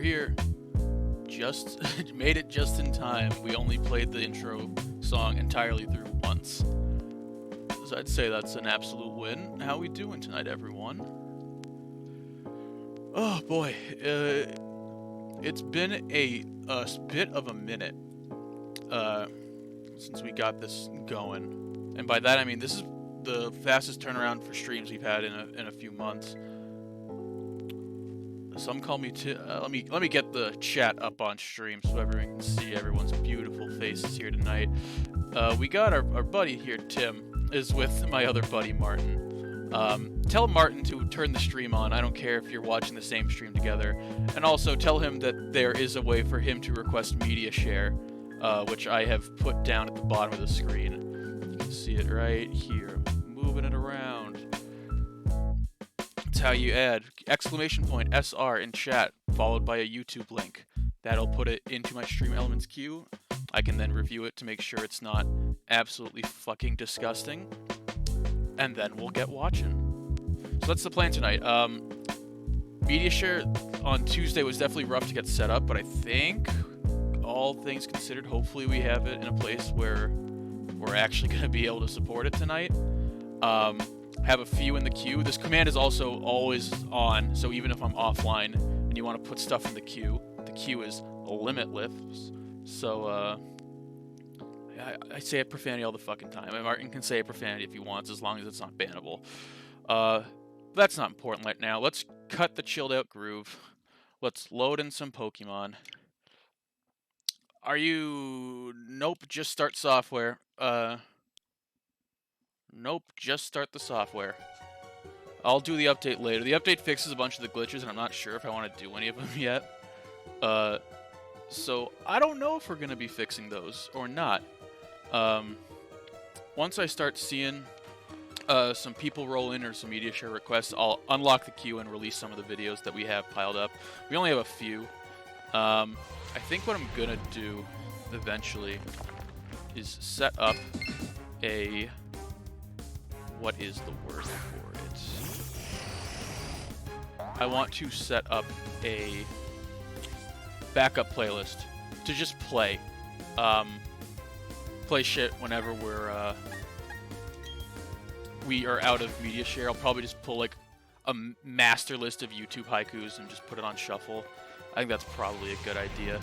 here. Just made it just in time. We only played the intro song entirely through once. So I'd say that's an absolute win. How we doing tonight, everyone? Oh boy, it's been a bit of a minute since we got this going, and by that I mean this is the fastest turnaround for streams we've had in a few months. Some call me let me get the chat up on stream so everyone can see everyone's beautiful faces here tonight. We got our buddy here, Tim, is with my other buddy, Martin. Tell Martin to turn the stream on. I don't care if you're watching the same stream together. And also tell him that there is a way for him to request media share, which I have put down at the bottom of the screen. You can see it right here. Moving it around. That's how you add !SR in chat, followed by a YouTube link. That'll put it into my Stream Elements queue. I can then review it to make sure it's not absolutely fucking disgusting. And then we'll get watching. So that's the plan tonight. Media share on Tuesday was definitely rough to get set up, but I think, all things considered, hopefully we have it in a place where we're actually going to be able to support it tonight. Have a few in the queue. This command is also always on, so even if I'm offline and you want to put stuff in the queue is limitless. So, I say a profanity all the fucking time. And Martin can say a profanity if he wants, as long as it's not bannable. That's not important right now. Let's cut the chilled out groove. Let's load in some Pokemon. Are you... Nope, just start software. Nope, just start the software. I'll do the update later. The update fixes a bunch of the glitches, and I'm not sure if I want to do any of them yet. So I don't know if we're going to be fixing those or not. Once I start seeing some people roll in or some media share requests, I'll unlock the queue and release some of the videos that we have piled up. We only have a few. I think what I'm going to do eventually is set up a... What is the word for it? I want to set up a backup playlist to just play. Play shit whenever we are out of media share. I'll probably just pull like a master list of YouTube haikus and just put it on shuffle. I think that's probably a good idea.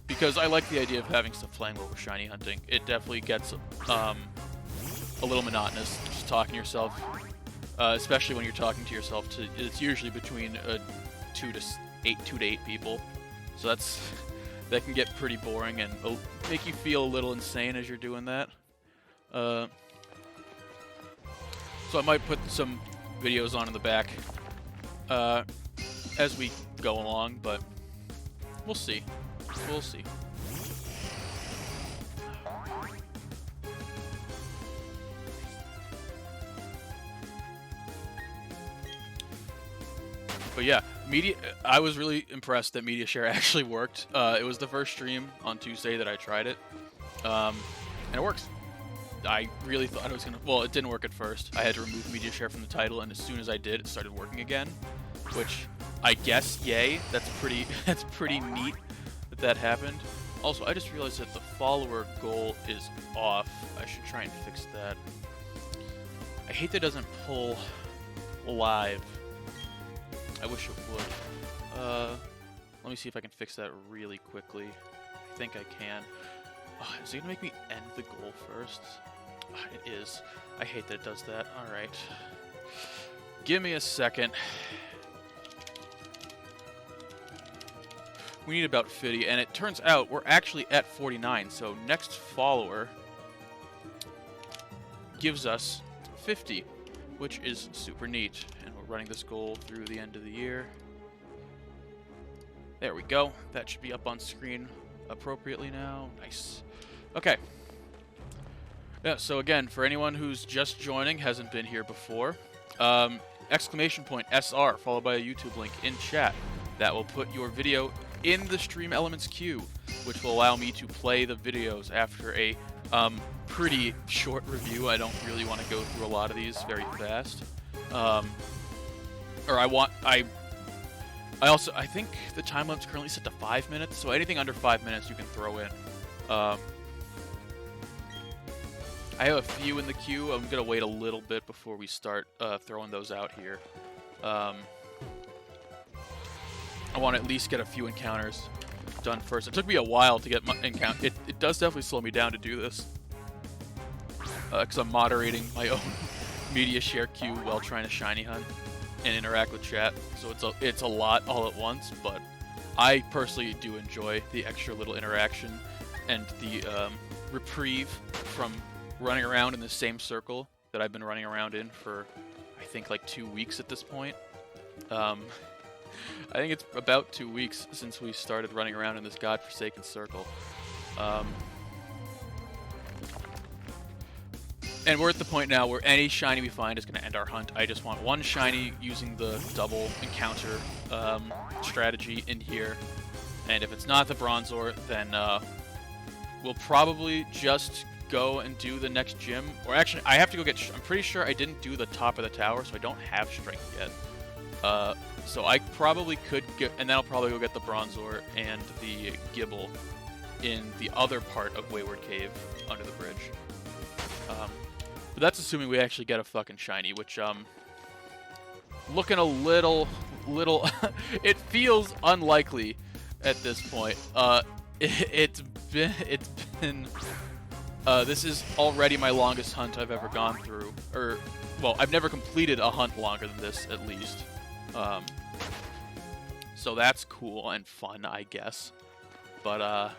Because I like the idea of having stuff playing while we're shiny hunting. It definitely gets a little monotonous just talking to yourself, especially when you're talking to yourself. It's usually between 2 to 8 people, so that can get pretty boring and make you feel a little insane as you're doing that. So I might put some videos on in the back as we go along, but we'll see. We'll see. But yeah, I was really impressed that media share actually worked. It was the first stream on Tuesday that I tried it, and it works. I really thought it was gonna. Well, it didn't work at first. I had to remove media share from the title, and as soon as I did, it started working again. Which, I guess, yay. That's pretty. That's pretty neat that happened. Also, I just realized that the follower goal is off. I should try and fix that. I hate that it doesn't pull live. I wish it would. Let me see if I can fix that really quickly. I think I can. Oh, is it gonna make me end the goal first? Oh, it is. I hate that it does that. Alright. Give me a second. We need about 50, and it turns out we're actually at 49, so next follower gives us 50, which is super neat. And we're running this goal through the end of the year. There we go. That should be up on screen appropriately now. Nice. Okay. Yeah, so again, for anyone who's just joining, hasn't been here before, !SR followed by a YouTube link in chat. That will put your video in the Stream Elements queue, which will allow me to play the videos after a pretty short review. I don't really want to go through a lot of these very fast. I I think the time limit's currently set to 5 minutes, so anything under 5 minutes you can throw in. I have a few in the queue. I'm gonna wait a little bit before we start throwing those out here. I want to at least get a few encounters done first. It took me a while to get my encounter. It does definitely slow me down to do this, because I'm moderating my own media share queue while trying to shiny hunt and interact with chat. So it's a lot all at once, but I personally do enjoy the extra little interaction and the reprieve from running around in the same circle that I've been running around in for, I think, like 2 weeks at this point. I think it's about 2 weeks since we started running around in this godforsaken circle. And we're at the point now where any shiny we find is going to end our hunt. I just want one shiny using the double encounter strategy in here. And if it's not the Bronzor, then we'll probably just go and do the next gym. Or actually, I have to go get... I'm pretty sure I didn't do the top of the tower, so I don't have strength yet. So I probably could get... And then I'll probably go get the Bronzor and the Gibble in the other part of Wayward Cave under the bridge. But that's assuming we actually get a fucking shiny, which, looking a little... it feels unlikely at this point. It's been... this is already my longest hunt I've ever gone through. Or, well, I've never completed a hunt longer than this, at least. So that's cool and fun, I guess. But,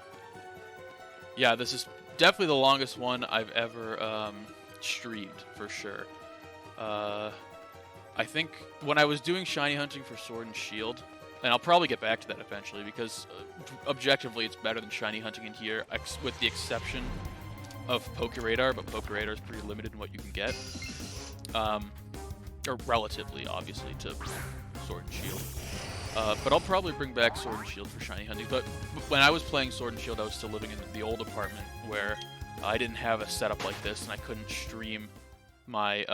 yeah, this is definitely the longest one I've ever, streamed, for sure. I think when I was doing shiny hunting for Sword and Shield, and I'll probably get back to that eventually, because objectively it's better than shiny hunting in here, with the exception of Pokeradar, but Pokeradar is pretty limited in what you can get. Or relatively, obviously, to Sword and Shield. But I'll probably bring back Sword and Shield for shiny hunting. But when I was playing Sword and Shield, I was still living in the old apartment where I didn't have a setup like this, and I couldn't stream my...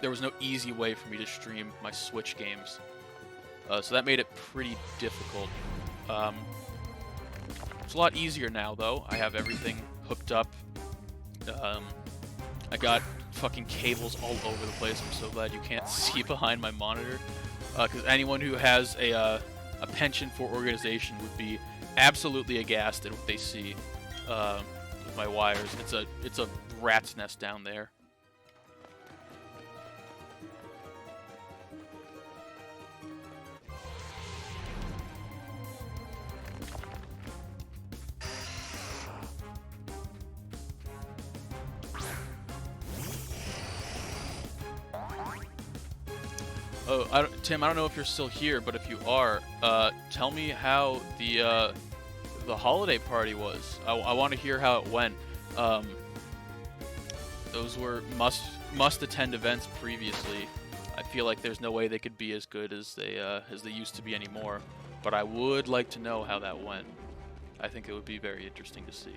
there was no easy way for me to stream my Switch games. So that made it pretty difficult. It's a lot easier now, though. I have everything hooked up. I got fucking cables all over the place. I'm so glad you can't see behind my monitor. Because anyone who has a penchant for organization would be absolutely aghast at what they see with my wires. It's a rat's nest down there. Oh, Tim, I don't know if you're still here, but if you are, tell me how the holiday party was. I want to hear how it went. Those were must-attend events previously. I feel like there's no way they could be as good as they used to be anymore. But I would like to know how that went. I think it would be very interesting to see.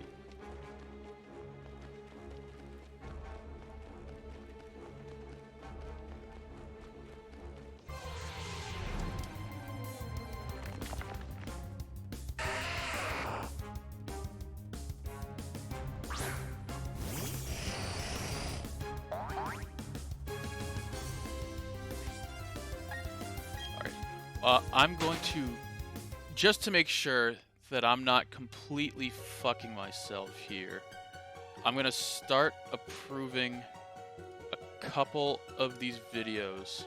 I'm going to, just to make sure that I'm not completely fucking myself here, I'm going to start approving a couple of these videos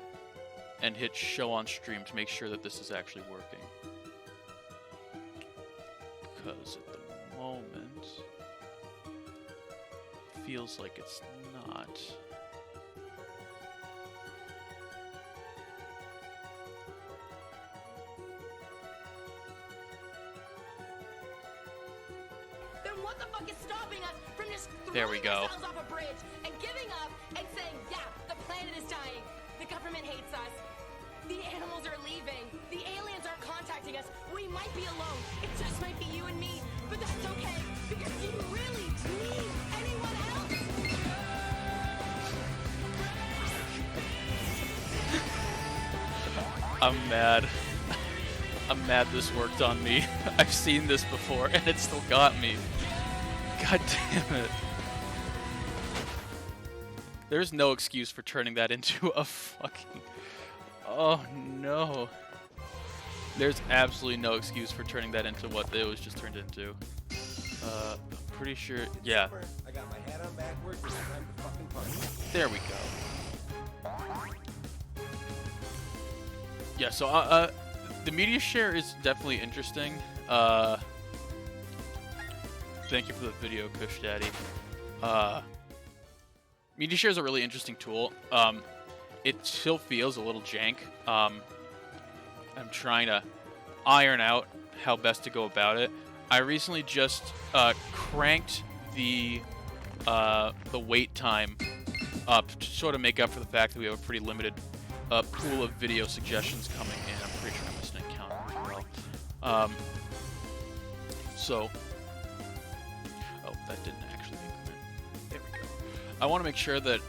and hit show on stream to make sure that this is actually working. Because at the moment, it feels like it's not. What the fuck is stopping us from just there we go. Ourselves off a bridge and giving up and saying, yeah, the planet is dying. The government hates us. The animals are leaving. The aliens are contacting us. We might be alone. It just might be you and me. But that's okay, because do you really need anyone else? I'm mad. I'm mad this worked on me. I've seen this before and it still got me. God damn it. There's no excuse for turning that into a fucking... Oh no. There's absolutely no excuse for turning that into what it was just turned into. I'm pretty sure... Yeah. I got my hat on backwards and it's time to fucking punch. There we go. Yeah, so the media share is definitely interesting. Thank you for the video, Kush Daddy. Media share is a really interesting tool. It still feels a little jank. I'm trying to iron out how best to go about it. I recently just cranked the wait time up to sort of make up for the fact that we have a pretty limited pool of video suggestions coming in. I'm pretty sure I missed an encounter as well. So, oh, that didn't actually increment. There we go. I want to make sure that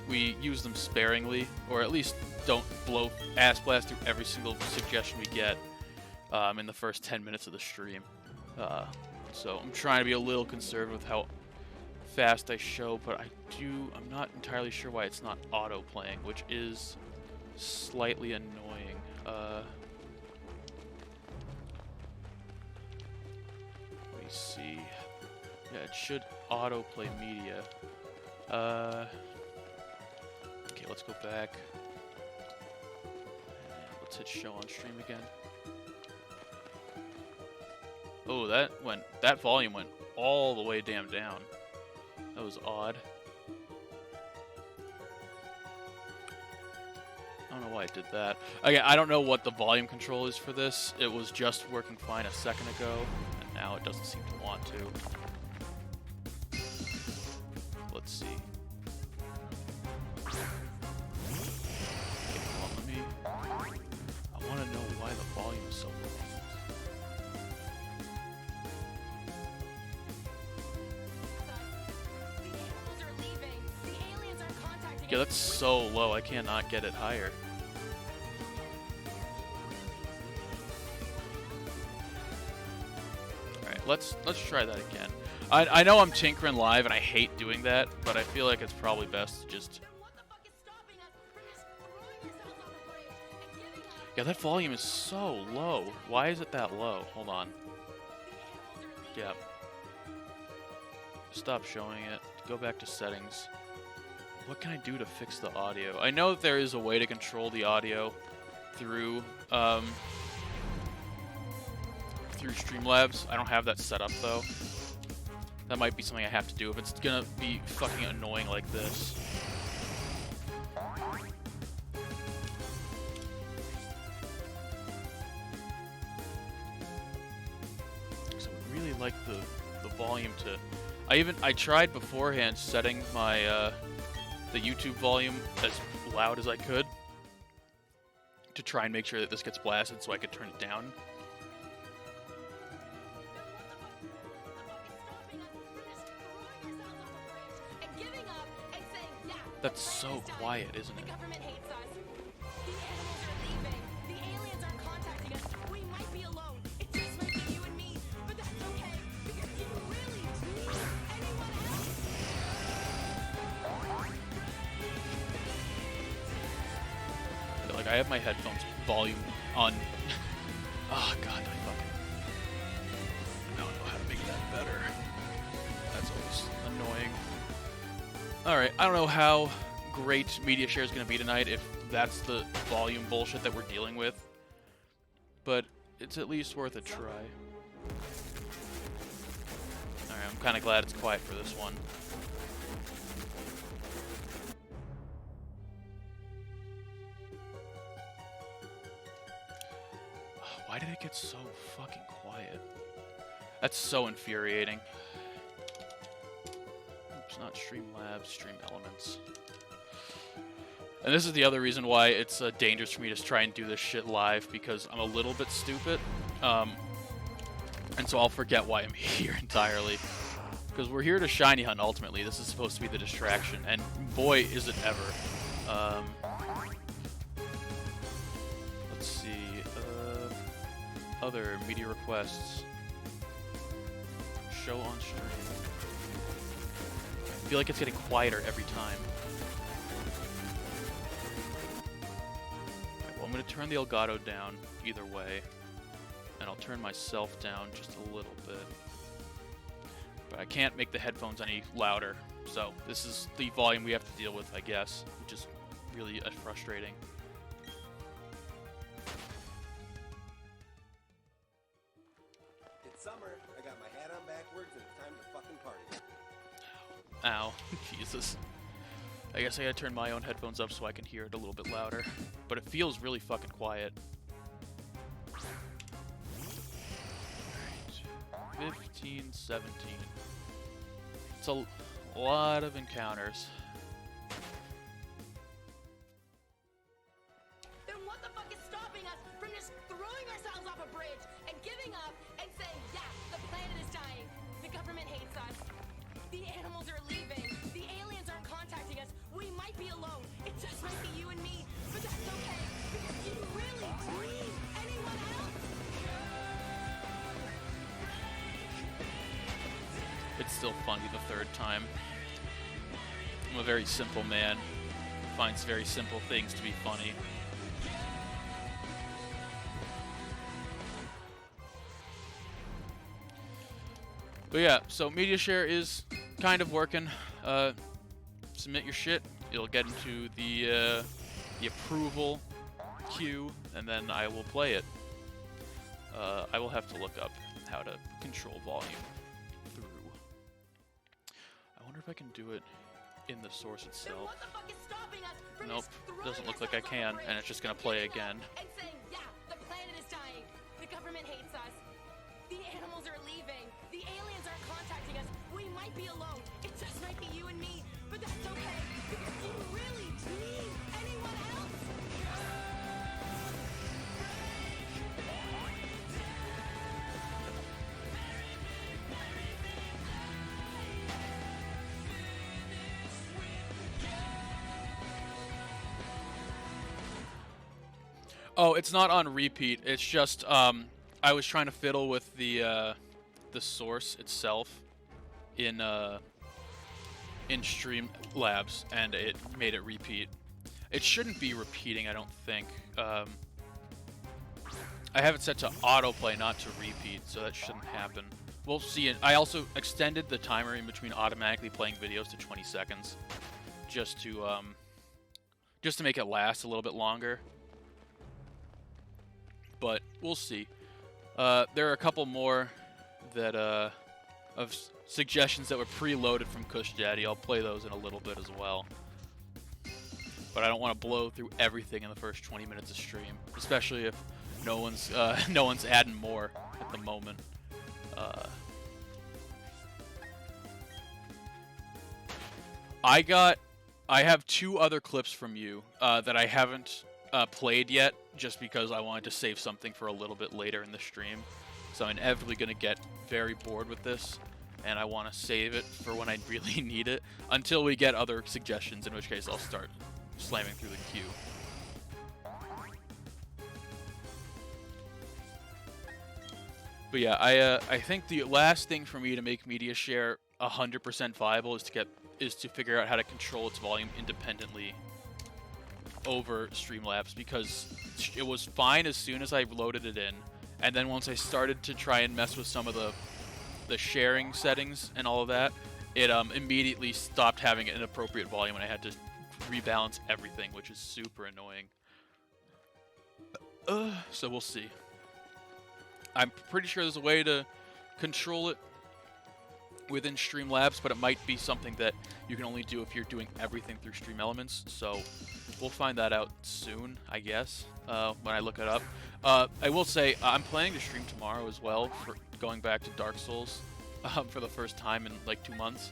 we use them sparingly, or at least don't blow ass blast through every single suggestion we get in the first 10 minutes of the stream. So I'm trying to be a little conservative with how fast I show, but I'm not entirely sure why it's not auto playing, which is slightly annoying. Let me see. Yeah, it should auto play media. Okay, let's go back. Let's hit show on stream again. Oh, that volume went all the way damn down. That was odd. I don't know why I did that. Again, I don't know what the volume control is for this. It was just working fine a second ago, and now it doesn't seem to want to. Let's see. Okay, hold on, let me... I want to know why the volume is so low. Yeah, that's so low. I cannot get it higher. Alright, let's try that again. I know I'm tinkering live and I hate doing that, but I feel like it's probably best to just... Yeah, that volume is so low. Why is it that low? Hold on. Yeah. Stop showing it. Go back to settings. What can I do to fix the audio? I know that there is a way to control the audio through Streamlabs. I don't have that set up though. That might be something I have to do if it's gonna be fucking annoying like this. So I really like the volume to... I tried beforehand setting my the YouTube volume as loud as I could to try and make sure that this gets blasted so I could turn it down. That's so quiet, isn't it? Like, I have my headphones volume on. Oh god, I don't know how to make that better. That's always annoying. Alright, I don't know how great media share is going to be tonight, if that's the volume bullshit that we're dealing with. But it's at least worth a try. Alright, I'm kind of glad it's quiet for this one. Why did it get so fucking quiet? That's so infuriating. Oops, not Streamlabs, Stream Elements. And this is the other reason why it's dangerous for me to try and do this shit live, because I'm a little bit stupid. And so I'll forget why I'm here entirely. Because we're here to shiny hunt ultimately. This is supposed to be the distraction. And boy, is it ever. Other media requests. Show on stream. I feel like it's getting quieter every time. Okay, well, I'm going to turn the Elgato down either way. And I'll turn myself down just a little bit. But I can't make the headphones any louder. So this is the volume we have to deal with, I guess. Which is really frustrating. It's summer. I got my hat on backwards and it's time to fucking party. Ow. Jesus. I guess I gotta turn my own headphones up so I can hear it a little bit louder. But it feels really fucking quiet. 15, 17. It's a lot of encounters. Then what the fuck is stopping us from just throwing ourselves off a bridge and giving up and saying, yeah, the planet is dying. The government hates us. The animals are leaving. The aliens aren't contacting us. We might be alone. It just might be you and me. But that's okay. Because do you really need anyone else? It's still funny the third time. I'm a very simple man. Finds very simple things to be funny. But yeah, so media share is kind of working. Submit your shit. It'll get into the approval queue, and then I will play it. I will have to look up how to control volume through. I wonder if I can do it in the source Then itself. what the fuck is stopping us from Nope, just throwing doesn't look like I ourselves off a can, and it's bridge just gonna play giving up again. And saying, yeah, the planet is dying. The government hates us. The animals are leaving. The aliens aren't contacting us. We might be alone. It just might be you and me. But that's okay. Because do you really need anyone else? Oh, it's not on repeat. It's just I was trying to fiddle with the source itself in Streamlabs, and it made it repeat. It shouldn't be repeating, I don't think. I have it set to autoplay, not to repeat, so that shouldn't happen. We'll see it. I also extended the timer in between automatically playing videos to 20 seconds, just to make it last a little bit longer. But we'll see. There are a couple more that of suggestions that were preloaded from Kush Daddy. I'll play those in a little bit as well. But I don't want to blow through everything in the first 20 minutes of stream, especially if no one's adding more at the moment. I have 2 other clips from you that I haven't played yet, just because I wanted to save something for a little bit later in the stream. So I'm inevitably going to get very bored with this, and I want to save it for when I really need it, until we get other suggestions, in which case I'll start slamming through the queue. But yeah, I think the last thing for me to make media share 100% viable is to figure out how to control its volume independently over Streamlabs, because it was fine as soon as I loaded it in, and then once I started to try and mess with some of the sharing settings and all of that, it immediately stopped having an appropriate volume, and I had to rebalance everything, which is super annoying. So we'll see. I'm pretty sure there's a way to control it within Streamlabs, but it might be something that you can only do if you're doing everything through Stream Elements, so we'll find that out soon, I guess, when I look it up. I will say, I'm planning to stream tomorrow as well, for going back to Dark Souls for the first time in like 2 months.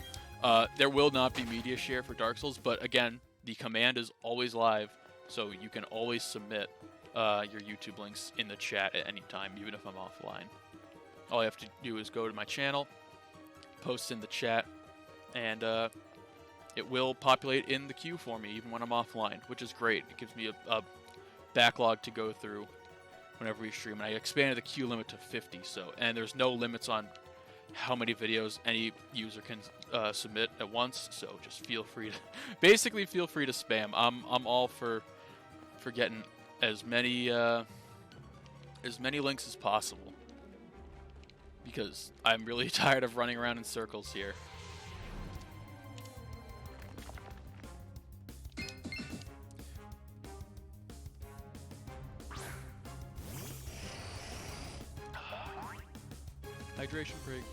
There will not be media share for Dark Souls, but again, the command is always live, so you can always submit your YouTube links in the chat at any time, even if I'm offline. All you have to do is go to my channel, post in the chat, and it will populate in the queue for me even when I'm offline, which is great. It gives me a backlog to go through whenever we stream, and I expanded the queue limit to 50. So, and there's no limits on how many videos any user can submit at once. So just feel free to, basically feel free to spam. I'm all for getting as many links as possible, because I'm really tired of running around in circles here. Hydration break.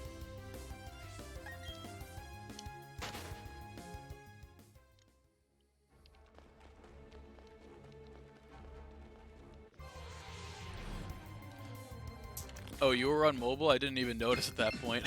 Oh, you were on mobile? I didn't even notice at that point.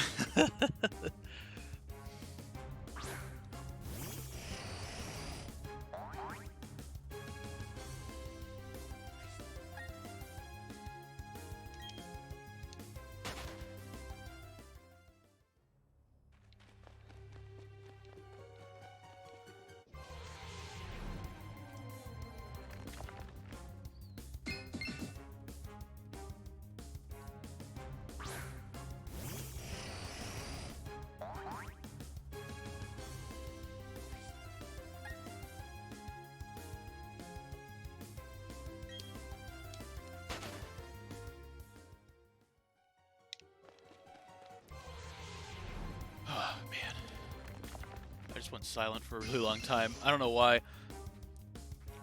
Oh, man. I just went silent for a really long time. I don't know why.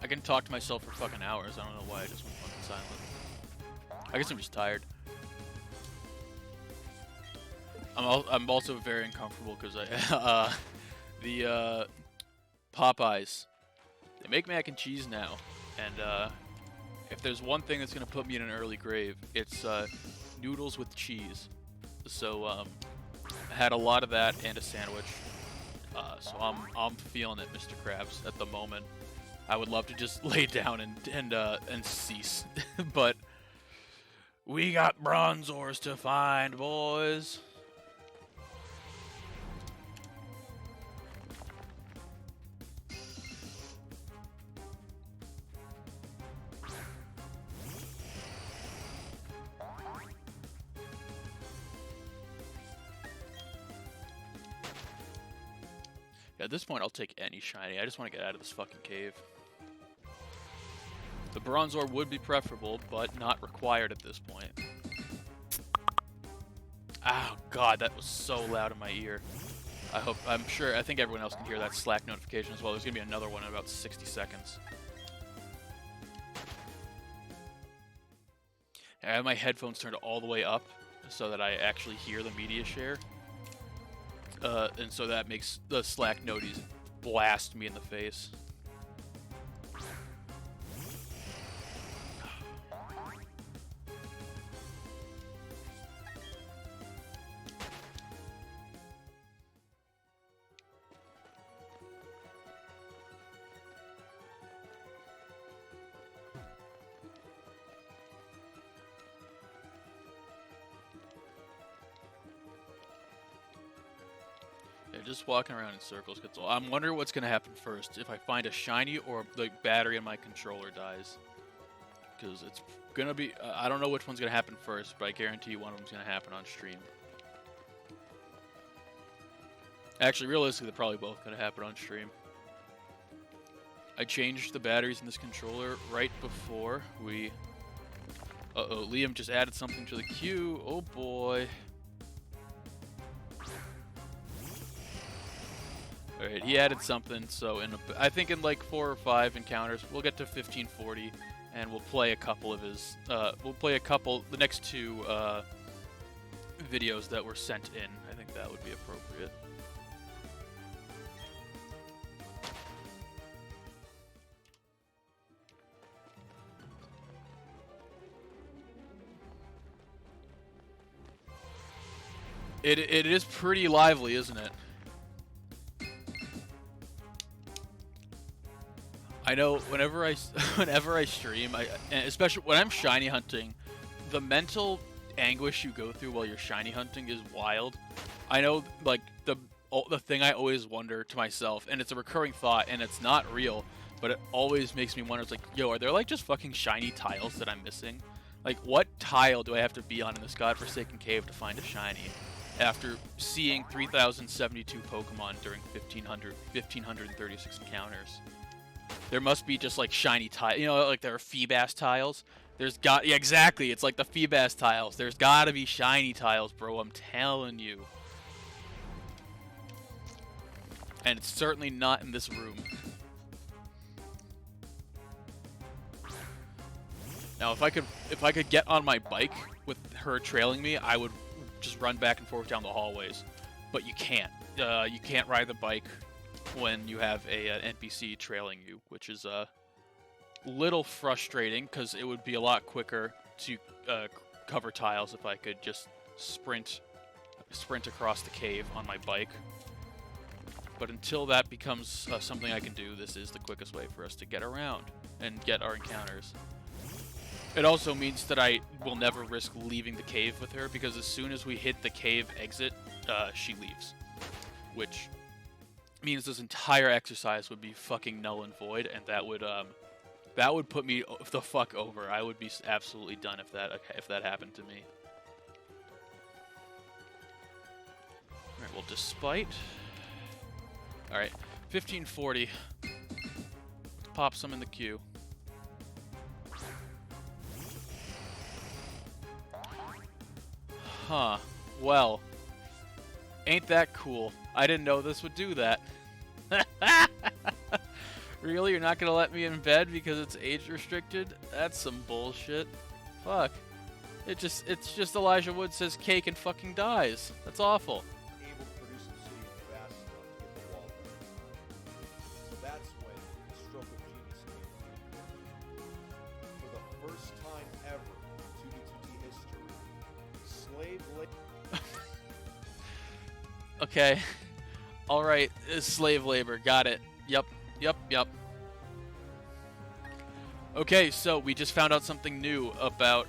I can talk to myself for fucking hours. I don't know why I just went fucking silent. I guess I'm just tired. I'm also very uncomfortable because the Popeyes, they make mac and cheese now, and if there's one thing that's gonna put me in an early grave, it's noodles with cheese. So I had a lot of that and a sandwich. So I'm feeling it, Mr. Krabs, at the moment. I would love to just lay down and cease, but we got bronzors to find, boys. At this point, I'll take any shiny. I just want to get out of this fucking cave. The Bronzor would be preferable, but not required at this point. Oh god, that was so loud in my ear. I think everyone else can hear that Slack notification as well. There's gonna be another one in about 60 seconds. I have my headphones turned all the way up so that I actually hear the media share. And so that makes the Slack noties blast me in the face. Just walking around in circles. I'm wondering what's going to happen first. If I find a shiny or the battery in my controller dies. Because it's going to be... I don't know which one's going to happen first, but I guarantee you one of them's going to happen on stream. Actually, realistically, they're probably both going to happen on stream. I changed the batteries in this controller right before we... Uh-oh, Liam just added something to the queue. Oh boy. Alright, he added something, so I think in like 4 or 5 encounters, we'll get to 1540, and we'll play a couple of his, the next 2 videos that were sent in. I think that would be appropriate. It is pretty lively, isn't it? I know whenever I stream, and especially when I'm shiny hunting, the mental anguish you go through while you're shiny hunting is wild. I know, like, the thing I always wonder to myself, and it's a recurring thought, and it's not real, but it always makes me wonder, it's like, yo, are there like just fucking shiny tiles that I'm missing? Like, what tile do I have to be on in this godforsaken cave to find a shiny after seeing 3,072 Pokemon during 1,536 encounters? There must be just, like, shiny tiles. You know, like, there are Feebas tiles. Yeah, exactly. It's like the Feebas tiles. There's gotta be shiny tiles, bro. I'm telling you. And it's certainly not in this room. Now, if I could get on my bike with her trailing me, I would just run back and forth down the hallways. But you can't. You can't ride the bike when you have an NPC trailing you, which is a little frustrating because it would be a lot quicker to cover tiles if I could just sprint across the cave on my bike. But until that becomes something I can do, this is the quickest way for us to get around and get our encounters. It also means that I will never risk leaving the cave with her, because as soon as we hit the cave exit, she leaves. Which means this entire exercise would be fucking null and void, and that would put me the fuck over. I would be absolutely done if that happened to me. Alright, well, despite... Alright, 1540. Let's pop some in the queue. Huh. Well, ain't that cool. I didn't know this would do that. Really? You're not gonna let me in bed because it's age restricted? That's some bullshit. Fuck. It's just Elijah Wood says cake and fucking dies. That's awful. Able to produce some seed fast enough to get the wall done. So that's when the stroke of genius came. For the first time ever in 2D2D history, slave labor. Okay. Alright, slave labor. Got it. Yep. Okay, so we just found out something new about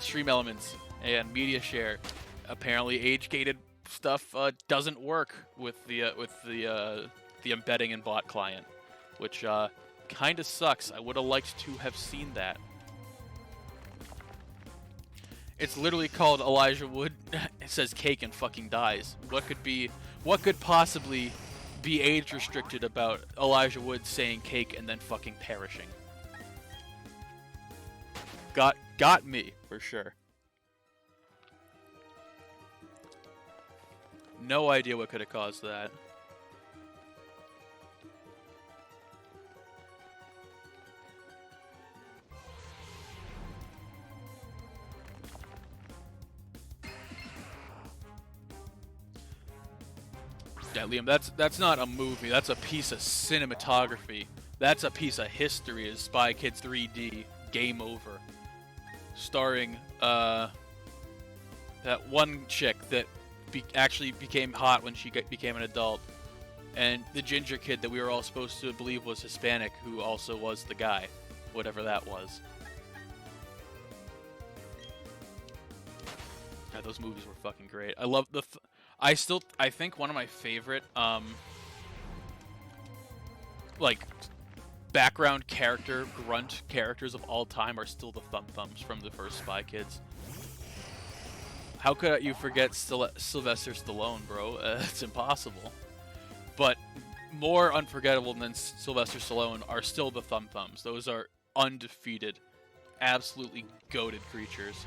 stream elements and media share. Apparently, age-gated stuff doesn't work with the embedding in bot client, which kind of sucks. I would have liked to have seen that. It's literally called Elijah Wood. It says cake and fucking dies. What could possibly be age restricted about Elijah Wood saying cake and then fucking perishing? Got me for sure. No idea what could have caused that. Yeah, Liam, that's not a movie. That's a piece of cinematography. That's a piece of history. Is Spy Kids 3D Game Over, starring that one chick that actually became hot when she became an adult, and the ginger kid that we were all supposed to believe was Hispanic, who also was the guy, whatever that was. God, those movies were fucking great. I love the. I think one of my favorite, like, background character, grunt characters of all time are still the Thumb Thumbs from the first Spy Kids. How could you forget Sylvester Stallone, bro? It's impossible. But more unforgettable than Sylvester Stallone are still the Thumb Thumbs. Those are undefeated, absolutely goated creatures.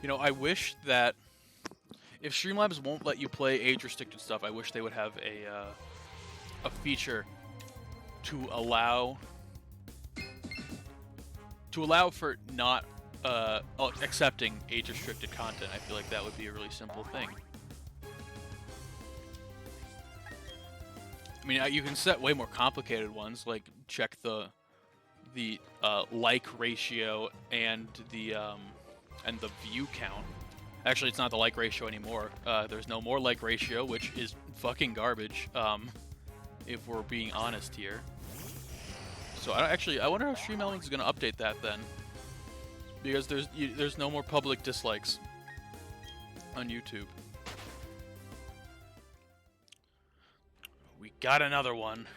You know, I wish that if Streamlabs won't let you play age-restricted stuff, I wish they would have a feature to allow for not accepting age-restricted content. I feel like that would be a really simple thing. I mean, you can set way more complicated ones, like check the like ratio and the view count. Actually, it's not the like ratio anymore. There's no more like ratio, which is fucking garbage, if we're being honest here. So I wonder how Stream Elements is gonna update that then, because there's no more public dislikes on YouTube. We got another one.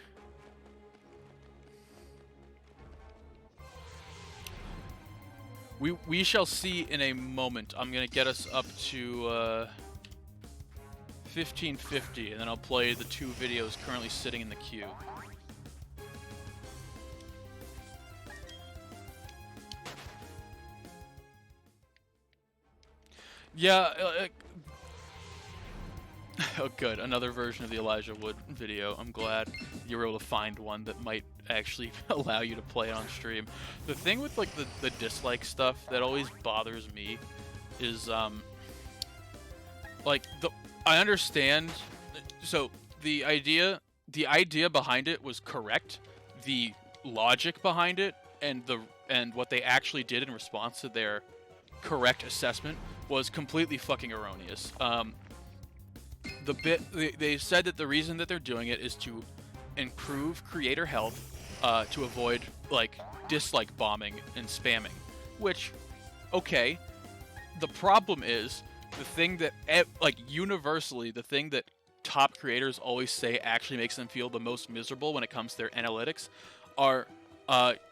We shall see in a moment. I'm gonna get us up to 1550, and then I'll play the 2 videos currently sitting in the queue. Yeah, oh good, another version of the Elijah Wood video. I'm glad you were able to find one that might actually allow you to play it on stream. The thing with like the dislike stuff that always bothers me is like I understand, so the idea behind it was correct. The logic behind it and what they actually did in response to their correct assessment was completely fucking erroneous. They said that the reason that they're doing it is to improve creator health, to avoid like dislike bombing and spamming. Which, okay, the problem is the thing that like universally the thing that top creators always say actually makes them feel the most miserable when it comes to their analytics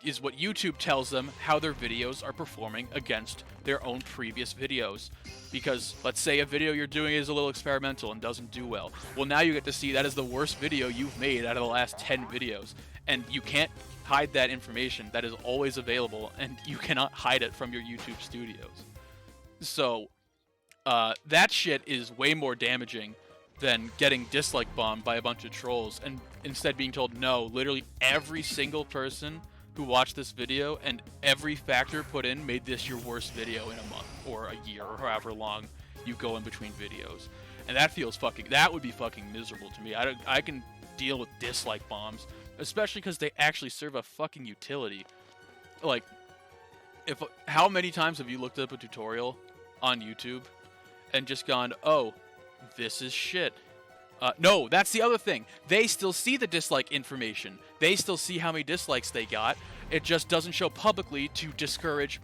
is what YouTube tells them how their videos are performing against their own previous videos. Because let's say a video you're doing is a little experimental and doesn't do well. Well, now you get to see that is the worst video you've made out of the last 10 videos. And you can't hide that information. That is always available, and you cannot hide it from your YouTube studios. So, that shit is way more damaging than getting dislike bombed by a bunch of trolls and instead being told, no, literally every single person who watched this video and every factor put in made this your worst video in a month or a year or however long you go in between videos. And that would be fucking miserable to me. I can deal with dislike bombs, especially because they actually serve a fucking utility. Like, how many times have you looked up a tutorial on YouTube and just gone, oh, this is shit. No, that's the other thing. They still see the dislike information. They still see how many dislikes they got. It just doesn't show publicly to discourage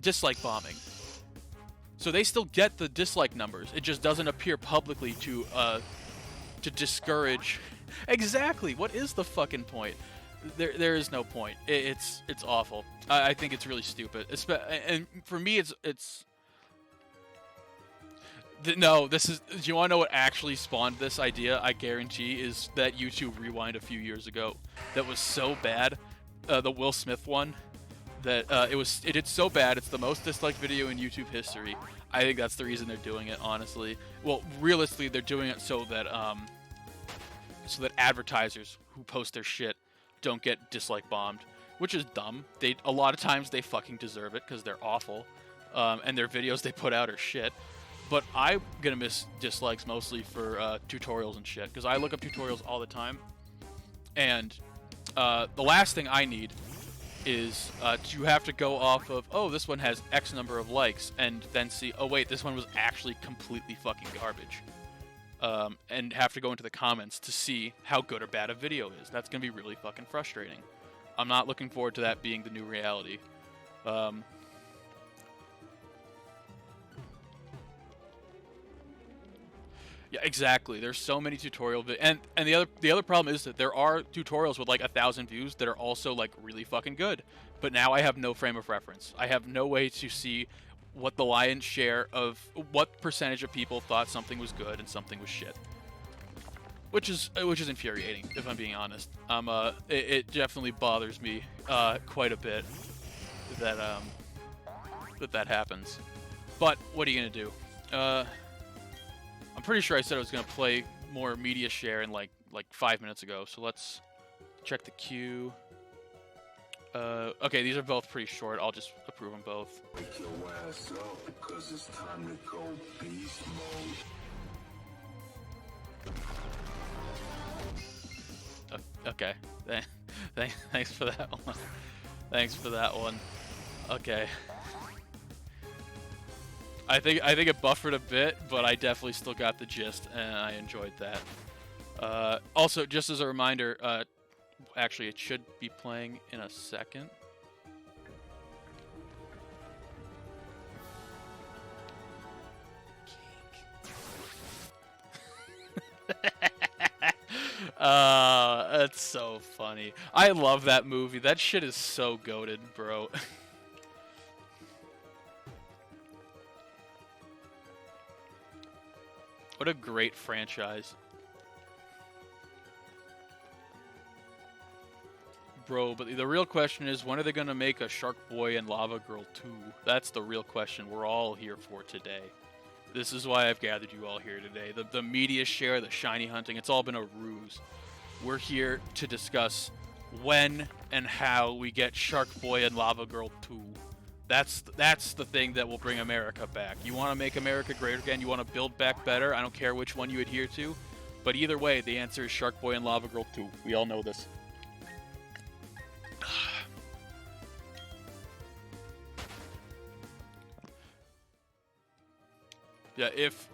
dislike bombing. So they still get the dislike numbers. It just doesn't appear publicly to discourage. Exactly. What is the fucking point? There is no point. It's awful. I think it's really stupid. And for me, it's. No, this is. Do you want to know what actually spawned this idea? I guarantee is that YouTube Rewind a few years ago that was so bad, the Will Smith one, that it did so bad. It's the most disliked video in YouTube history. I think that's the reason they're doing it. Honestly, well, realistically, they're doing it so that advertisers who post their shit don't get dislike bombed, which is dumb. A lot of times they fucking deserve it because they're awful, and their videos they put out are shit. But I'm gonna miss dislikes mostly for tutorials and shit, because I look up tutorials all the time, and the last thing I need is to have to go off of, oh, this one has X number of likes, and then see, oh wait, this one was actually completely fucking garbage, and have to go into the comments to see how good or bad a video is. That's gonna be really fucking frustrating. I'm not looking forward to that being the new reality. Yeah, exactly. There's so many tutorial and the other problem is that there are tutorials with like 1,000 views that are also like really fucking good. But now I have no frame of reference. I have no way to see what the lion's share of what percentage of people thought something was good and something was shit. Which is infuriating, if I'm being honest. It definitely bothers me quite a bit that that happens. But what are you gonna do? I'm pretty sure I said I was gonna play more media share in like 5 minutes ago. So let's check the queue. Okay, these are both pretty short. I'll just approve them both. Wake your ass up because it's time to go beast mode. Okay. Thanks for that one. Thanks for that one. Okay. I think it buffered a bit, but I definitely still got the gist, and I enjoyed that. Also, just as a reminder, actually, it should be playing in a second. That's so funny. I love that movie. That shit is so goated, bro. What a great franchise. Bro, but the real question is, when are they gonna make a Shark Boy and Lava Girl 2? That's the real question we're all here for today. This is why I've gathered you all here today. The media share, the shiny hunting, it's all been a ruse. We're here to discuss when and how we get Shark Boy and Lava Girl 2. That's the thing that will bring America back. You want to make America great again? You want to build back better? I don't care which one you adhere to. But either way, the answer is Shark Boy and Lava Girl 2. We all know this. Yeah, if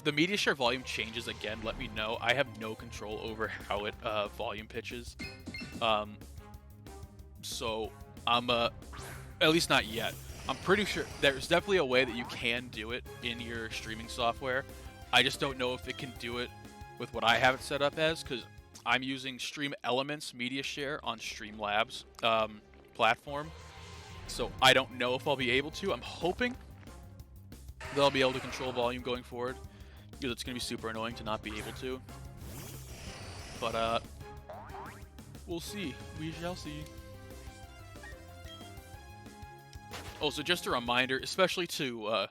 the media share volume changes again, let me know. I have no control over how it volume pitches. So I'm at least not yet. I'm pretty sure there's definitely a way that you can do it in your streaming software. I just don't know if it can do it with what I have it set up as, because I'm using Stream Elements Media Share on Streamlabs platform. So I don't know if I'll be able to. I'm hoping they'll be able to control volume going forward, because it's going to be super annoying to not be able to. But we'll see. We shall see. Also, just a reminder, especially to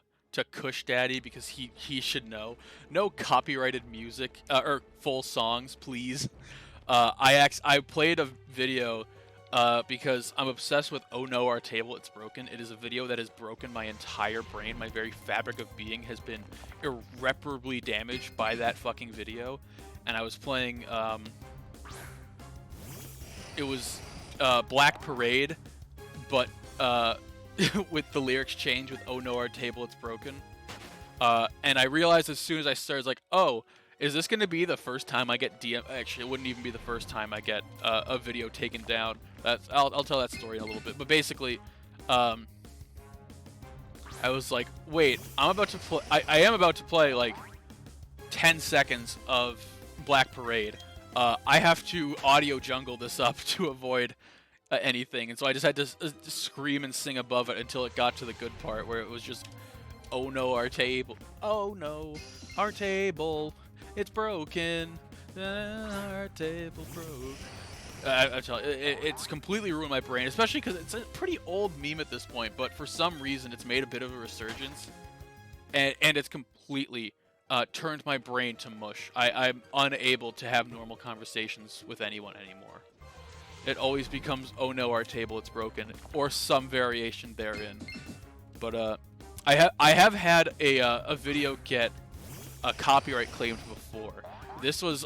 Kush Daddy, because he should know. No copyrighted music or full songs, please. I played a video because I'm obsessed with "Oh No, Our Table It's Broken." It is a video that has broken my entire brain. My very fabric of being has been irreparably damaged by that fucking video. And I was playing. It was Black Parade, but with the lyrics changed with "Oh No, Our Table It's Broken." And I realized as soon as I started, like, oh, is this going to be the first time I get DM? Actually, it wouldn't even be the first time I get a video taken down. I'll tell that story in a little bit. But basically, I was like, wait, I'm about to play. I am about to play like 10 seconds of Black Parade. I have to audio jungle this up to avoid anything, and so I just had to scream and sing above it until it got to the good part where it was just, "Oh no, our table. Oh no, our table. It's broken. Our table broke." I tell you, it's completely ruined my brain, especially because it's a pretty old meme at this point. But for some reason, it's made a bit of a resurgence, and it's completely turned my brain to mush. I'm unable to have normal conversations with anyone anymore. It always becomes, "Oh no, our table, it's broken," or some variation therein. But I have had a video get copyright claimed before. This was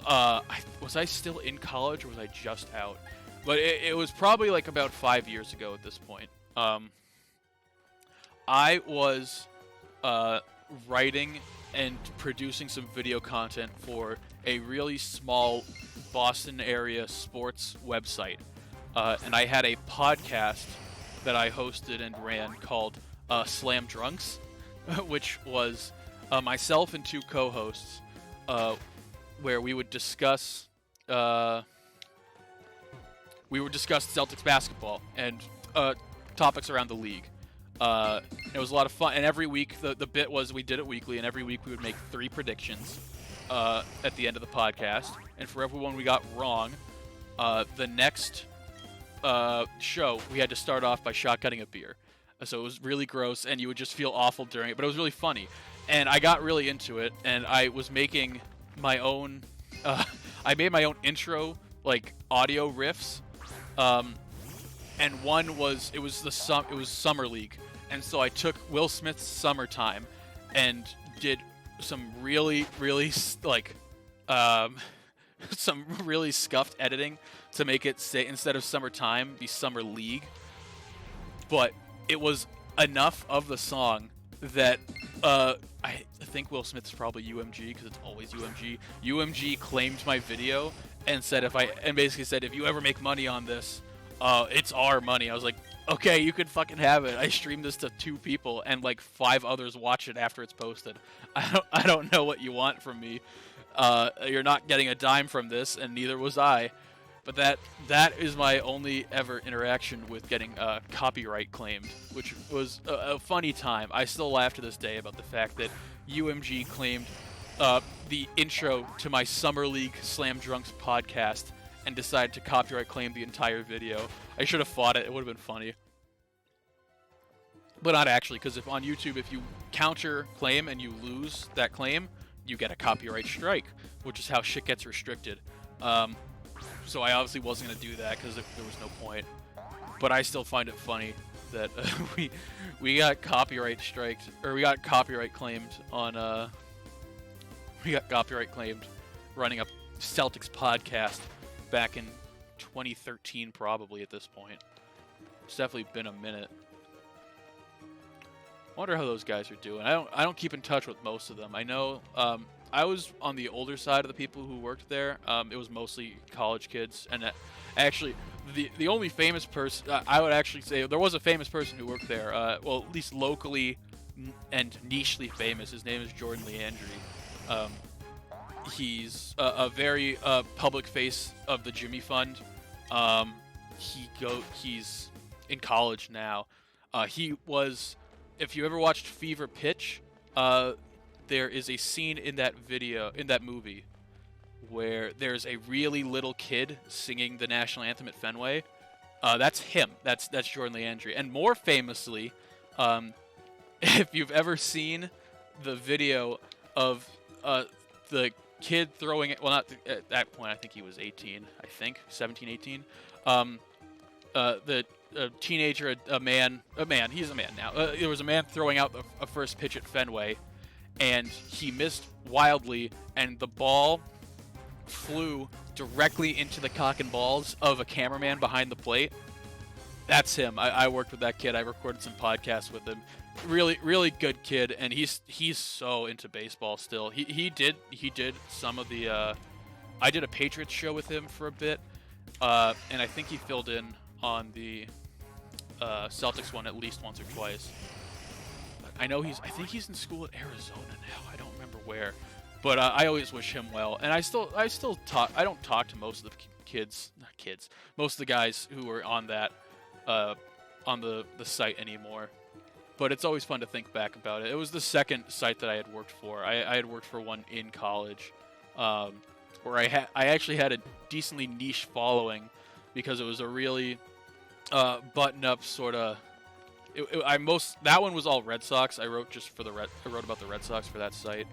was I still in college or was I just out? But it was probably like about 5 years ago at this point. I was writing and producing some video content for a really small Boston area sports website. And I had a podcast that I hosted and ran called Slam Drunks, which was myself and two co-hosts, where we would discuss Celtics basketball and topics around the league. It was a lot of fun, and every week the bit was we did it weekly, and every week we would make 3 predictions at the end of the podcast, and for every one we got wrong, the next show we had to start off by shotgunning a beer. So it was really gross, and you would just feel awful during it, but it was really funny, and I got really into it, and I was making my own I made my own intro, like, audio riffs, and one was it was Summer League, and so I took Will Smith's Summertime and did some really like some really scuffed editing to make it say, instead of Summertime, be Summer League. But it was enough of the song that think Will Smith's probably UMG because it's always UMG. UMG claimed my video and said basically said if you ever make money on this, it's our money. I was like, okay, you could fucking have it. I streamed this to 2 people and like 5 others watch it after it's posted. I don't know what you want from me. You're not getting a dime from this, and neither was I. But that is my only ever interaction with getting copyright claimed, which was a funny time. I still laugh to this day about the fact that UMG claimed the intro to my Summer League Slam Drunks podcast and decided to copyright claim the entire video. I should have fought it. It would have been funny. But not actually, because if on YouTube, if you counter claim and you lose that claim, you get a copyright strike, which is how shit gets restricted. So I obviously wasn't going to do that because there was no point. But I still find it funny that we got copyright striked, or we got copyright claimed on running a Celtics podcast back in 2013 probably at this point. It's definitely been a minute. Wonder how those guys are doing. I don't keep in touch with most of them. I know I was on the older side of the people who worked there. It was mostly college kids, and actually, the only famous person I would actually say there was a famous person who worked there. Well, at least locally and nichely famous. His name is Jordan Leandry. He's a very public face of the Jimmy Fund. He's in college now. He was. If you ever watched Fever Pitch, there is a scene in that movie, where there's a really little kid singing the national anthem at Fenway. That's him. That's Jordan Leandry. And more famously, if you've ever seen the video of the kid throwing it, well, not at that point, I think he was 18, 17, 18. The teenager, a man, he's a man now. There was a man throwing out a first pitch at Fenway, and he missed wildly, and the ball flew directly into the cock and balls of a cameraman behind the plate. That's him. I worked with that kid. I recorded some podcasts with him. Really, really good kid, and he's so into baseball still. He did some of the. I did a Patriots show with him for a bit, and I think he filled in on the Celtics one at least once or twice. I think he's in school at Arizona now. I don't remember where, but I always wish him well. And I still talk. I don't talk to most of the most of the guys who were on that on the site anymore. But it's always fun to think back about it. It was the second site that I had worked for. I had worked for one in college, where I actually had a decently niche following, because it was a really button-up sort of. That one was all Red Sox. I wrote about the Red Sox for that site,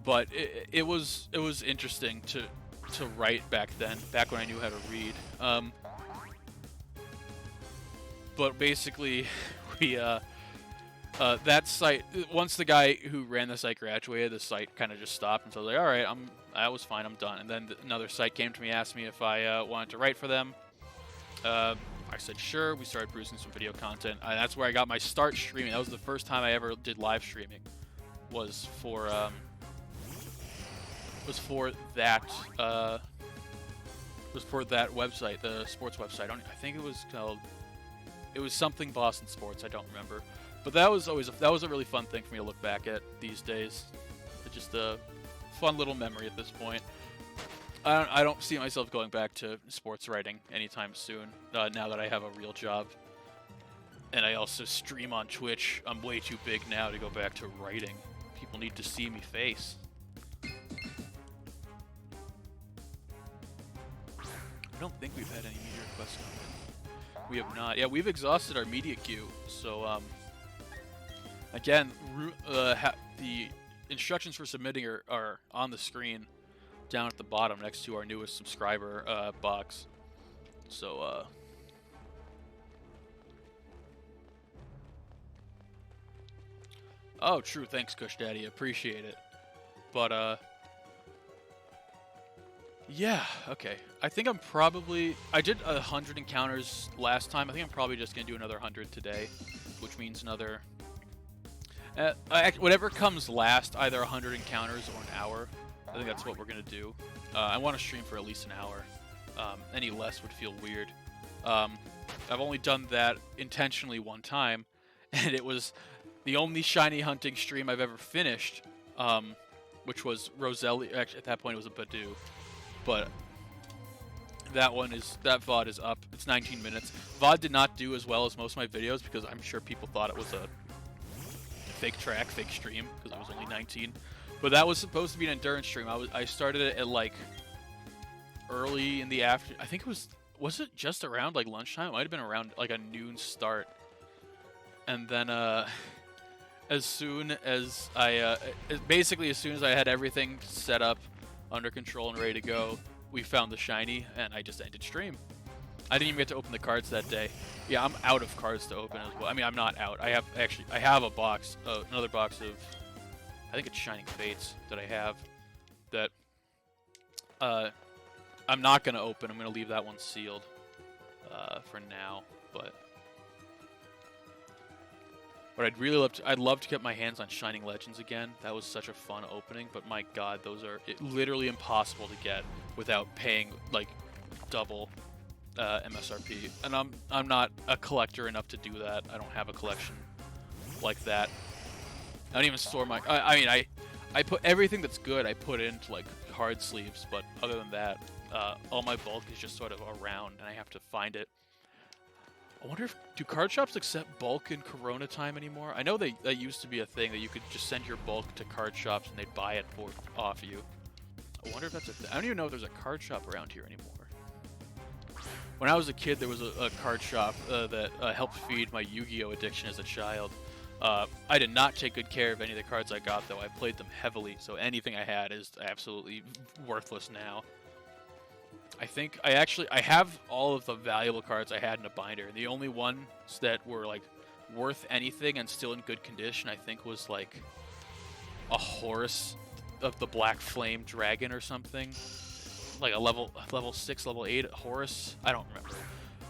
but it was interesting to write back then, back when I knew how to read. But basically, we that site, once the guy who ran the site graduated, the site kind of just stopped, and so I was like, all right, I was fine, I'm done. And then another site came to me, asked me if I wanted to write for them. I said sure. We started producing some video content. That's where I got my start streaming. That was the first time I ever did live streaming. Was for that website, the sports website. I think it was called. It was something Boston Sports. I don't remember. But that was a really fun thing for me to look back at these days. It's just a fun little memory at this point. I don't see myself going back to sports writing anytime soon, now that I have a real job. And I also stream on Twitch. I'm way too big now to go back to writing. People need to see me face. I don't think we've had any media requests come in. We have not. Yeah, we've exhausted our media queue. So, again, the instructions for submitting are on the screen down at the bottom next to our newest subscriber box. So, oh, true. Thanks, Kush Daddy. Appreciate it. But, yeah, okay. I think I did 100 encounters last time. I think I'm probably just going to do another 100 today, which means another Whatever comes last, either 100 encounters or an hour. I think that's what we're gonna do. I want to stream for at least an hour. Any less would feel weird. I've only done that intentionally one time, and it was the only shiny hunting stream I've ever finished, which was Roselli. Actually, at that point it was a Badoo, but that VOD is up. It's 19 minutes. VOD did not do as well as most of my videos because I'm sure people thought it was a fake track, fake stream because it was only 19. But that was supposed to be an endurance stream. I started it at like early in the afternoon. I think it was it just around like lunchtime? It might have been around like a noon start. And then as soon as I had everything set up, under control and ready to go, we found the shiny and I just ended stream. I didn't even get to open the cards that day. Yeah, I'm out of cards to open as well. I mean, I'm not out. I have a box, another box of, I think it's Shining Fates that I have that I'm not gonna open. I'm gonna leave that one sealed for now. But I'd love to get my hands on Shining Legends again. That was such a fun opening. But my God, those are literally impossible to get without paying like double MSRP. And I'm not a collector enough to do that. I don't have a collection like that. I don't even store my. I mean, I put everything that's good. I put into like card sleeves, but other than that, all my bulk is just sort of around, and I have to find it. I wonder if do card shops accept bulk in Corona time anymore? I know that used to be a thing that you could just send your bulk to card shops and they'd buy it off you. I wonder if that's a thing. I don't even know if there's a card shop around here anymore. When I was a kid, there was a card shop that helped feed my Yu-Gi-Oh addiction as a child. I did not take good care of any of the cards I got, though. I played them heavily, so anything I had is absolutely worthless now. I think I have all of the valuable cards I had in a binder. The only ones that were like worth anything and still in good condition, I think, was like a Horus of the Black Flame Dragon or something, like a level 6, level 8 Horus. I don't remember,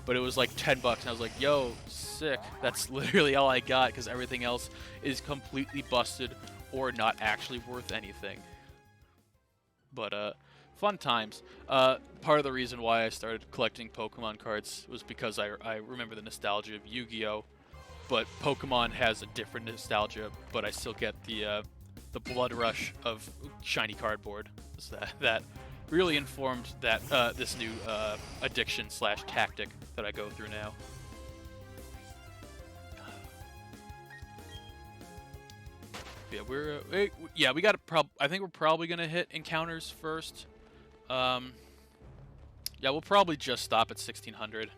but it was like $10, and I was like, "Yo, sick!" That's literally all I got because everything else is completely busted or not actually worth anything. But fun times. Part of the reason why I started collecting Pokemon cards was because I remember the nostalgia of Yu-Gi-Oh, but Pokemon has a different nostalgia, but I still get the blood rush of shiny cardboard. So that really informed that this new addiction / tactic that I go through now. Yeah, we got I think we're probably gonna hit encounters first. Yeah, we'll probably just stop at 1600.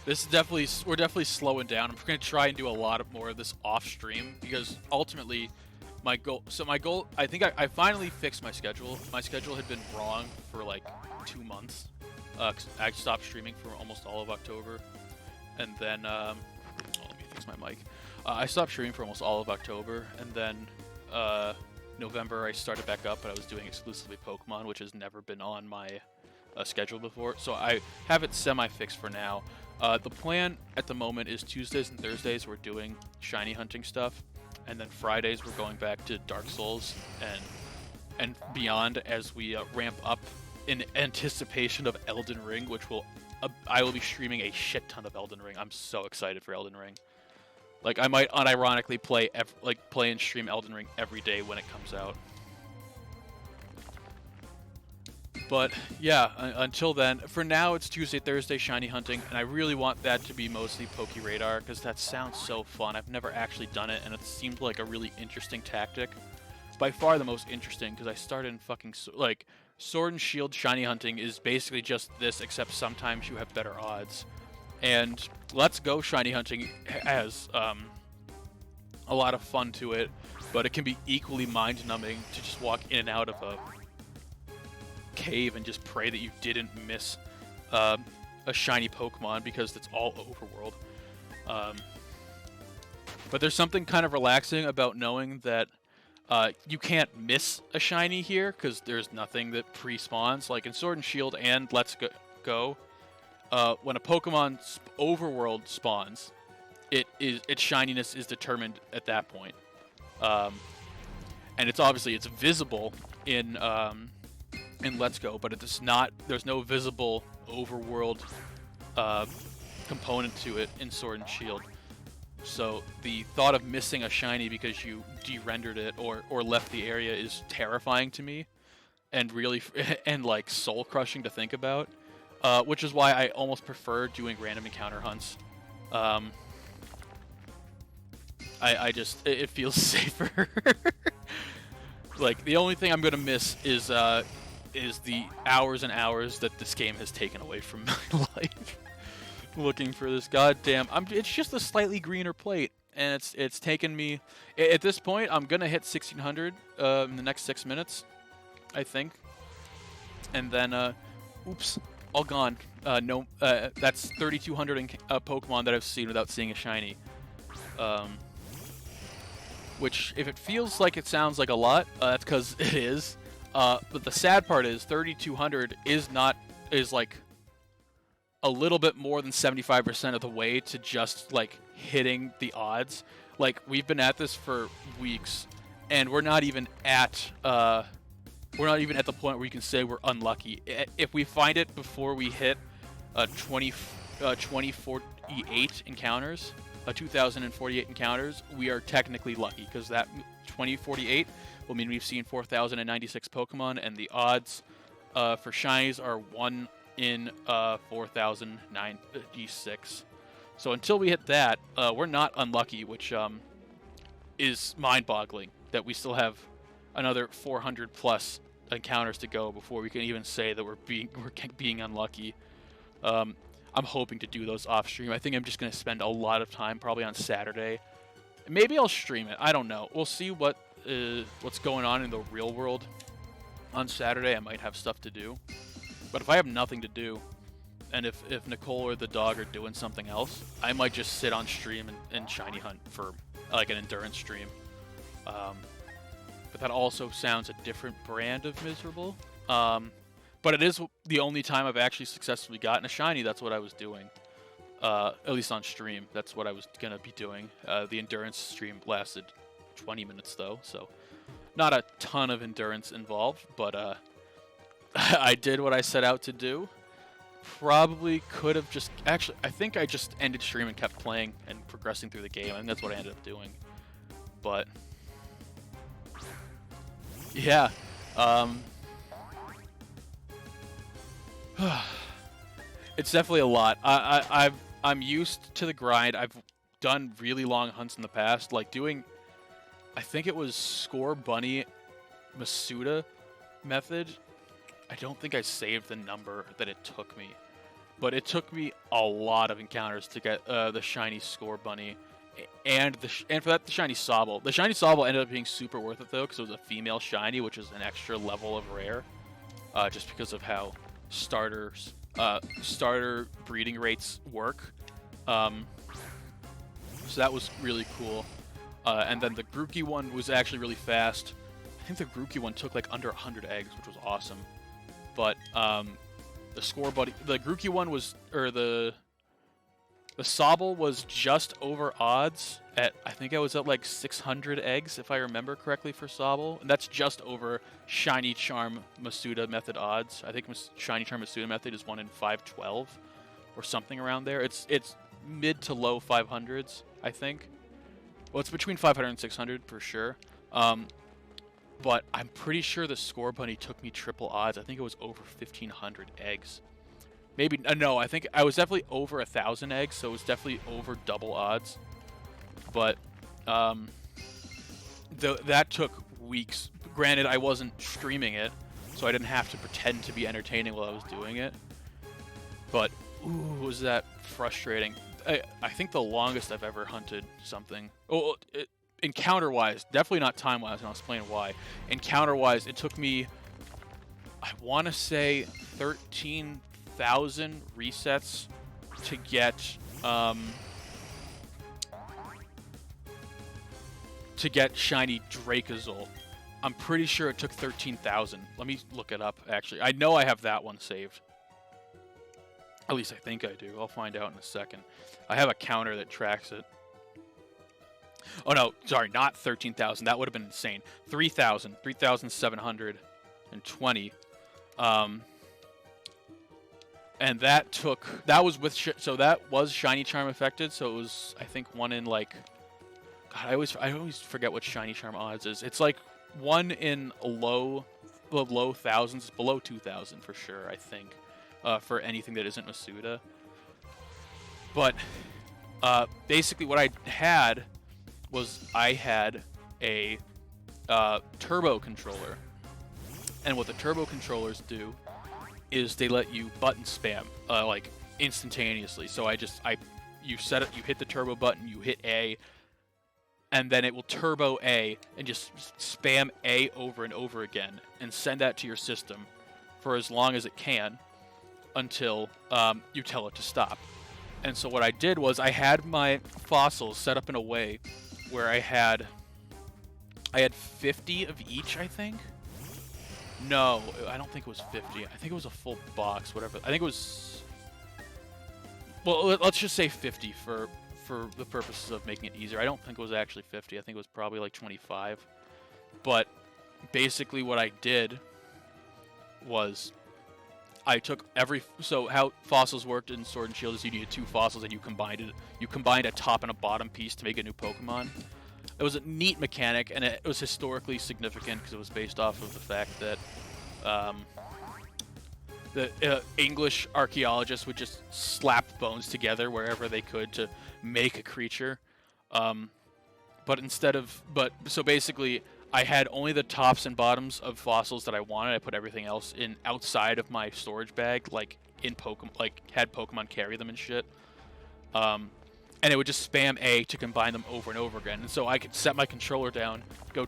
This is we're definitely slowing down. I'm gonna try and do a lot more of this off stream because ultimately my goal, I think I finally fixed my schedule. My schedule had been wrong for like 2 months. I stopped streaming for almost all of October, and then let me fix my mic. I stopped streaming for almost all of October, and then November I started back up, but I was doing exclusively Pokemon, which has never been on my schedule before. So I have it semi-fixed for now. The plan at the moment is Tuesdays and Thursdays we're doing shiny hunting stuff, and then Fridays we're going back to Dark Souls and beyond as we ramp up in anticipation of Elden Ring, which I will be streaming a shit ton of Elden Ring. I'm so excited for Elden Ring. Like, I might unironically play and stream Elden Ring every day when it comes out. But yeah, until then, for now it's Tuesday, Thursday shiny hunting, and I really want that to be mostly Poke Radar because that sounds so fun. I've never actually done it, and it seemed like a really interesting tactic. By far the most interesting because I started in fucking like Sword and Shield shiny hunting is basically just this, except sometimes you have better odds. And Let's Go shiny hunting has a lot of fun to it, but it can be equally mind-numbing to just walk in and out of a cave and just pray that you didn't miss a shiny Pokemon because it's all overworld. But there's something kind of relaxing about knowing that you can't miss a shiny here because there's nothing that pre-spawns. Like in Sword and Shield and Let's Go, when a Pokemon overworld spawns, its shininess is determined at that point. And it's visible in Let's Go, but it is not. There's no visible overworld component to it in Sword and Shield. So the thought of missing a shiny because you de-rendered it or left the area is terrifying to me, and really and like soul crushing to think about. Which is why I almost prefer doing random encounter hunts. It feels safer. Like the only thing I'm gonna miss is the hours and hours that this game has taken away from my life. Looking for this goddamn. It's just a slightly greener plate, and it's taken me. At this point, I'm gonna hit 1600 in the next 6 minutes, I think, and then oops, all gone. No, that's 3,200 Pokemon that I've seen without seeing a shiny. Which, if it feels like it sounds like a lot, that's because it is. But the sad part is 3,200 is like a little bit more than 75% of the way to just like hitting the odds. Like, we've been at this for weeks, and we're not even at the point where you can say we're unlucky. If we find it before we hit 2048 encounters, 2,048 encounters, we are technically lucky, because that 2048 will mean we've seen 4,096 Pokemon, and the odds for shinies are 1 in 4,096. So until we hit that, we're not unlucky, which is mind-boggling that we still have another 400 plus encounters to go before we can even say that we're being unlucky. I'm hoping to do those off stream. I think I'm just going to spend a lot of time probably on Saturday. Maybe I'll stream it. I don't know. We'll see what's going on in the real world on Saturday. I might have stuff to do. But if I have nothing to do, and if Nicole or the dog are doing something else, I might just sit on stream and shiny hunt for like an endurance stream. But that also sounds a different brand of miserable. But it is the only time I've actually successfully gotten a shiny. That's what I was doing. At least on stream. That's what I was going to be doing. The endurance stream lasted 20 minutes, though. So not a ton of endurance involved. But I did what I set out to do. Probably could have just... Actually, I think I just ended stream and kept playing and progressing through the game. I think that's what I ended up doing. But... yeah. It's definitely a lot. I'm used to the grind. I've done really long hunts in the past, like doing, I think it was Score Bunny Masuda method. I don't think I saved the number that it took me, but it took me a lot of encounters to get the shiny Score Bunny, and for that the shiny Sobble. The shiny Sobble ended up being super worth it though, because it was a female shiny, which is an extra level of rare, just because of how starter breeding rates work. So that was really cool. And then the Grookey one was actually really fast. I think the Grookey one took like under 100 eggs, which was awesome. But the Grookey one was, or the Sobble was just over odds at, I think I was at like 600 eggs, if I remember correctly, for Sobble. And that's just over Shiny Charm Masuda method odds. I think Shiny Charm Masuda method is 1 in 512 or something around there. It's mid to low 500s, I think. Well, it's between 500 and 600 for sure. But I'm pretty sure the Score Bunny took me triple odds. I think it was over 1,500 eggs. Maybe, no, I think I was definitely over 1,000 eggs, so it was definitely over double odds. But that took weeks. Granted, I wasn't streaming it, so I didn't have to pretend to be entertaining while I was doing it. But, ooh, was that frustrating. I think the longest I've ever hunted something... Oh, encounter-wise, definitely not time-wise, and I'll explain why. Encounter-wise, it took me, I want to say, 13,000 resets to get shiny Dracozolt. I'm pretty sure it took 13,000. Let me look it up, actually. I know I have that one saved. At least I think I do. I'll find out in a second. I have a counter that tracks it. Oh no, sorry, not 13,000. That would have been insane. 3,000, 3,720. And that was with so that was shiny charm affected. So it was, I think, one in like, God, I always forget what shiny charm odds is. It's like one in low thousands, below 2,000 for sure, I think, for anything that isn't Masuda. But basically, what I had was I had a turbo controller, and what the turbo controllers do is they let you button spam like instantaneously. So you hit the turbo button, you hit A, and then it will turbo A and just spam A over and over again and send that to your system for as long as it can until you tell it to stop. And so what I did was I had my fossils set up in a way where I had 50 of each, I think. No, I don't think it was 50. I think it was a full box, whatever. I think it was... Well, let's just say 50 for the purposes of making it easier. I don't think it was actually 50. I think it was probably like 25. But basically what I did was I took so how fossils worked in Sword and Shield is you needed 2 fossils and you combined a top and a bottom piece to make a new Pokemon. It was a neat mechanic, and it was historically significant because it was based off of the fact that the English archaeologists would just slap bones together wherever they could to make a creature. So basically, I had only the tops and bottoms of fossils that I wanted. I put everything else in outside of my storage bag, like in Pokemon, like had Pokemon carry them and shit. And it would just spam A to combine them over and over again. And so I could set my controller down, go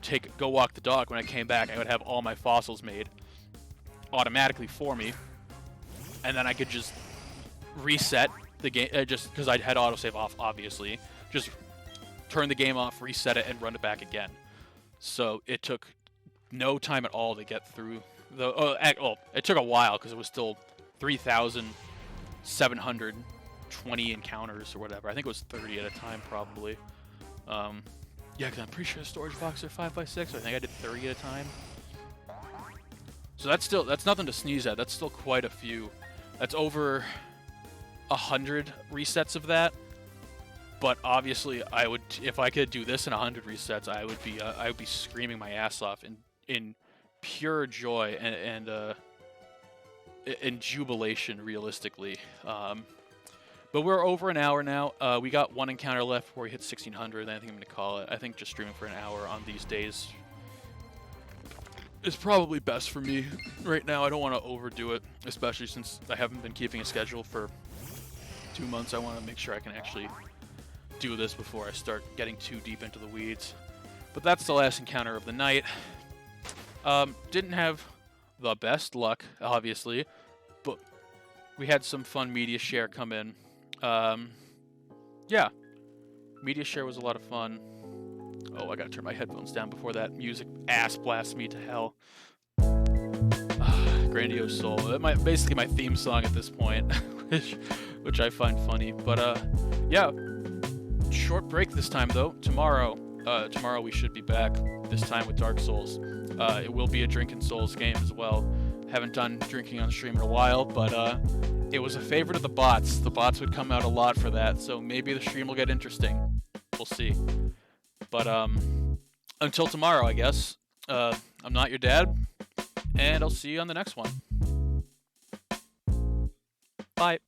walk the dog. When I came back, I would have all my fossils made automatically for me. And then I could just reset the game, just because I had autosave off, obviously. Just turn the game off, reset it, and run it back again. So it took no time at all to get through it took a while because it was still 3,720 encounters or whatever. I think it was 30 at a time, probably. Yeah, because I'm pretty sure the storage boxes are 5x6, so I think I did 30 at a time. So that's nothing to sneeze at. That's still quite a few. That's over 100 resets of that. But obviously, if I could do this in 100 resets, I would be screaming my ass off in pure joy and jubilation, realistically. But we're over an hour now. We got one encounter left before we hit 1,600, and I think I'm going to call it. I think just streaming for an hour on these days is probably best for me right now. I don't want to overdo it, especially since I haven't been keeping a schedule for 2 months. I want to make sure I can actually do this before I start getting too deep into the weeds. But that's the last encounter of the night. Didn't have the best luck, obviously, but we had some fun media share come in. Yeah, media share was a lot of fun. Oh, I gotta turn my headphones down before that music ass blasts me to hell. Grandiose Soul. Basically my theme song at this point, which I find funny. But yeah, short break this time though. Tomorrow we should be back. This time with Dark Souls. It will be a Drinking Souls game as well. Haven't done drinking on stream in a while, but it was a favorite of the bots. The bots would come out a lot for that, so maybe the stream will get interesting. We'll see. But until tomorrow, I guess. I'm not your dad, and I'll see you on the next one. Bye.